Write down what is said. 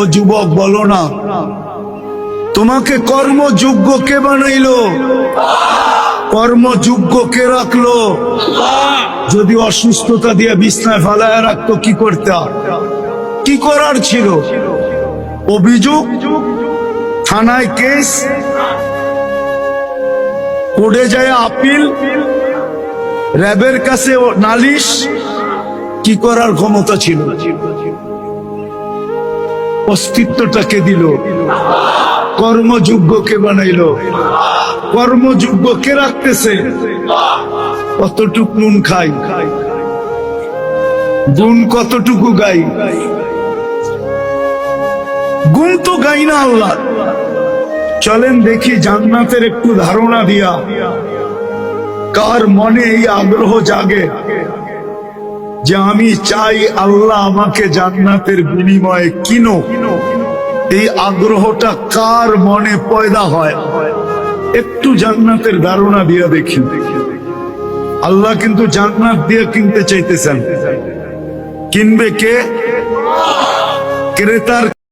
ও যুবক বলো না, তোমাকে কর্মযোগ্য কে বানাইলো? কর্মযোগ্য কে রাখলো? যদি অসুস্থতা দিয়ে বিছনায় ফালায় রাখতো কি করতে? কি করার ছিল? অভিযোগ, থানায় কেস, কোর্টে যায় আপিল, র্যাবের কাছে নালিশ, কি করার ক্ষমতা ছিল? অস্তিত্বটাকে দিল, কর্মযোগ্যকে বানাইলো। কর্মযোগ্য কে রাখতেছে? কতটুকু নুন খাই, গুণ কতটুকু গাই? গুণ তো গাই না আল্লাহ। চলেন দেখি জান্নাতের একটু ধারণা দিয়া কার মনে এই আগ্রহ জাগে যে আমি চাই আল্লাহ আমাকে জান্নাতের বিনিময়ে কিনো। এই আগ্রহটা কার মনে পয়দা হয়? একটু জান্নাতের ধারণা দিয়া দেখি। আল্লাহ কিন্তু জান্নাত দিয়ে কিনতে চাইতেছেন। কিনবে কে? ক্রেতার